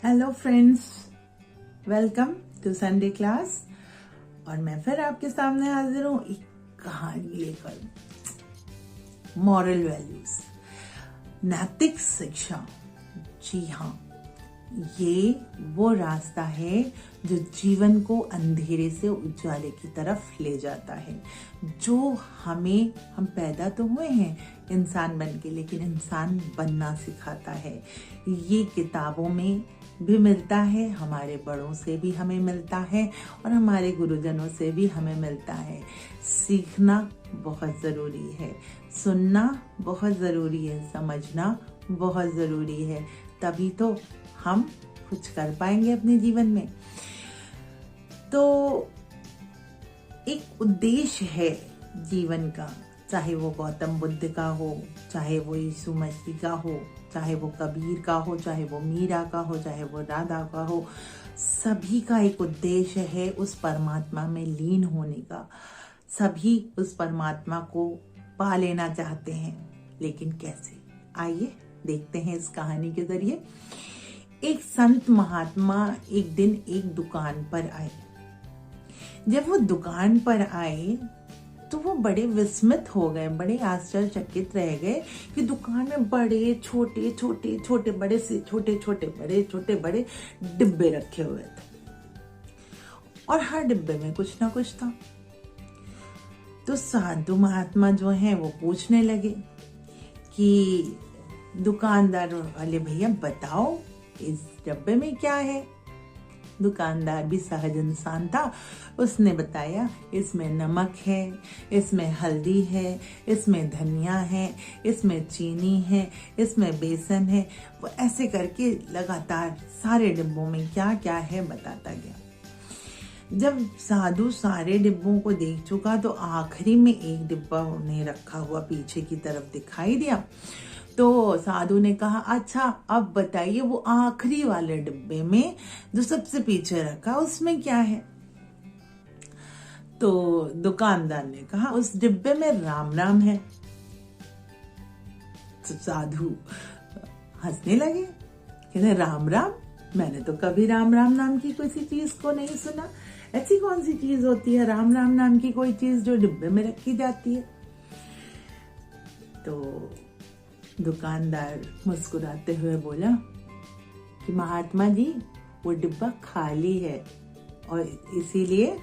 Hello friends, welcome to Sunday class. और मैं फिर आपके सामने हाजिर हूँ एक कहानी लेकर। मॉरल वैल्यूज, नैतिक शिक्षा। जी हाँ, ये वो रास्ता है जो जीवन को अंधेरे से उजाले की तरफ ले जाता है। जो हम पैदा तो हुए हैं इंसान बन के, लेकिन इंसान बनना सिखाता है। ये किताबों में भी मिलता है, हमारे बड़ों से भी हमें मिलता है और हमारे गुरुजनों से भी हमें मिलता है। सीखना बहुत ज़रूरी है, सुनना बहुत ज़रूरी है, समझना बहुत ज़रूरी है, तभी तो हम कुछ कर पाएंगे अपने जीवन में। तो एक उद्देश्य है जीवन का, चाहे वो गौतम बुद्ध का हो, चाहे वो यीशु मसीह का हो, चाहे वो कबीर का हो, चाहे वो मीरा का हो, चाहे वो राधा का हो। सभी का एक उद्देश्य है उस परमात्मा में लीन होने का। सभी उस परमात्मा को पा लेना चाहते हैं, लेकिन कैसे? आइए देखते हैं इस कहानी के जरिए। एक संत महात्मा एक दिन एक दुकान पर आए। जब वो दुकान पर आए तो वो बड़े विस्मित हो गए, बड़े आश्चर्यचकित रह गए कि दुकान में बड़े छोटे छोटे छोटे बड़े से छोटे छोटे बड़े छोटे बड़े डिब्बे रखे हुए थे और हर डिब्बे में कुछ ना कुछ था। तो साधु महात्मा जो हैं वो पूछने लगे कि दुकानदार वाले भैया बताओ इस डब्बे में क्या है। दुकानदार भी सहज इंसान था, उसने बताया इसमें नमक है, इसमें हल्दी है, इसमें धनिया है, इसमें चीनी है, इसमें बेसन है। वो ऐसे करके लगातार सारे डिब्बों में क्या क्या है बताता गया। जब साधु सारे डिब्बों को देख चुका तो आखिरी में एक डिब्बा उन्हें रखा हुआ पीछे की तरफ दिखाई दिया। तो साधु ने कहा, अच्छा अब बताइए वो आखिरी वाले डिब्बे में जो सबसे पीछे रखा उसमें क्या है? तो दुकानदार ने कहा, उस डिब्बे में राम राम है। तो साधु हंसने लगे, कहते राम राम? मैंने तो कभी राम राम नाम की किसी चीज को नहीं सुना। ऐसी कौन सी चीज होती है राम राम नाम की कोई चीज जो डिब्बे में रखी जाती है? तो दुकानदार मुस्कुराते हुए बोला कि महात्मा जी वो डिब्बा खाली है और इसीलिए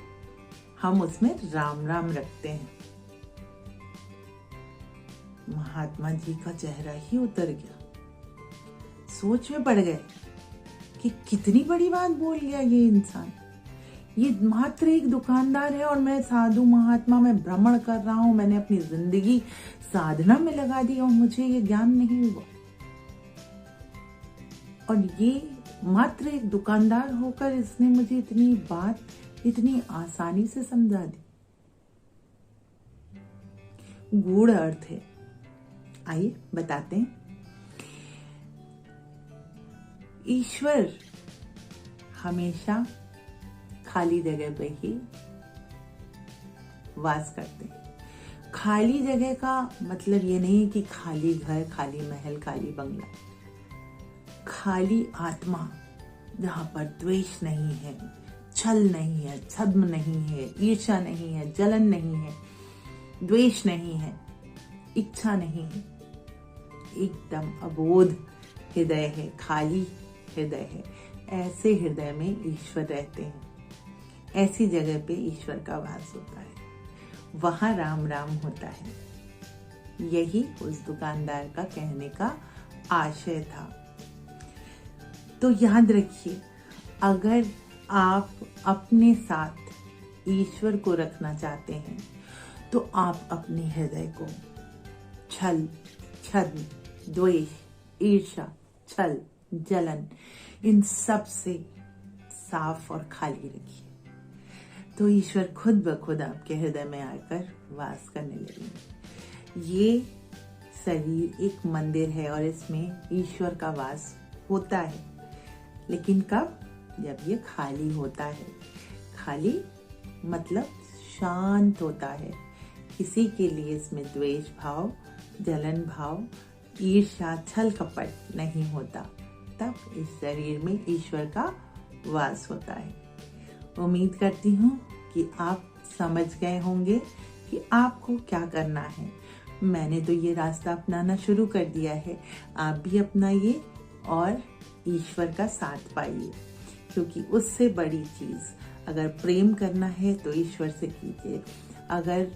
हम उसमें राम राम रखते हैं। महात्मा जी का चेहरा ही उतर गया, सोच में पड़ गए कि कितनी बड़ी बात बोल गया ये इंसान। ये मात्र एक दुकानदार है और मैं साधु महात्मा में भ्रमण कर रहा हूं, मैंने अपनी जिंदगी साधना में लगा दी और मुझे ये ज्ञान नहीं हुआ। और ये मात्र एक दुकानदार होकर इसने मुझे इतनी बात इतनी आसानी से समझा दी। गूढ़ अर्थ है, आइए बताते हैं। ईश्वर हमेशा खाली जगह पे ही वास करते हैं। खाली जगह का मतलब ये नहीं कि खाली घर, खाली महल, खाली बंगला। खाली आत्मा, जहां पर द्वेष नहीं है, छल नहीं है, छद्म नहीं है, ईर्ष्या नहीं है, जलन नहीं है, द्वेष नहीं है, इच्छा नहीं है, एकदम अबोध हृदय है, खाली हृदय है। ऐसे हृदय में ईश्वर रहते हैं। ऐसी जगह पे ईश्वर का वास होता है, वहां राम राम होता है। यही उस दुकानदार का कहने का आशय था। तो याद रखिए, अगर आप अपने साथ ईश्वर को रखना चाहते हैं तो आप अपने हृदय को छल, छद्म, द्वेष, ईर्ष्या, छल, जलन, इन सब से साफ और खाली रखिए। तो ईश्वर खुद ब खुद आपके हृदय में आकर वास करने लगेंगे। ये शरीर एक मंदिर है और इसमें ईश्वर का वास होता है, लेकिन कब? जब ये खाली होता है। खाली मतलब शांत होता है, किसी के लिए इसमें द्वेष भाव, जलन भाव, ईर्ष्या, छल कपट नहीं होता, तब इस शरीर में ईश्वर का वास होता है। उम्मीद करती हूँ कि आप समझ गए होंगे कि आपको क्या करना है। मैंने तो ये रास्ता अपनाना शुरू कर दिया है, आप भी अपनाइए और ईश्वर का साथ पाइए, क्योंकि उससे बड़ी चीज अगर प्रेम करना है तो ईश्वर से कीजिए, अगर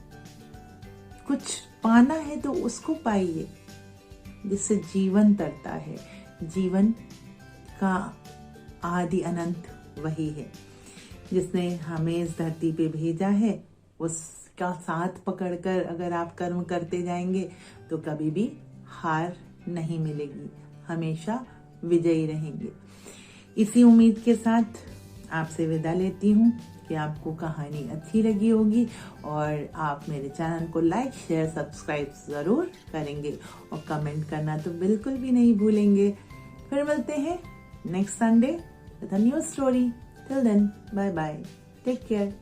कुछ पाना है तो उसको पाइए जिससे जीवन तरता है। जीवन का आदि अनंत वही है जिसने हमें इस धरती पे भेजा है। उसका साथ पकड़कर अगर आप कर्म करते जाएंगे तो कभी भी हार नहीं मिलेगी, हमेशा विजयी रहेंगे। इसी उम्मीद के साथ आपसे विदा लेती हूँ कि आपको कहानी अच्छी लगी होगी और आप मेरे चैनल को लाइक शेयर सब्सक्राइब ज़रूर करेंगे और कमेंट करना तो बिल्कुल भी नहीं भूलेंगे। फिर मिलते हैं next Sunday with a new story. Till then, bye bye, take care.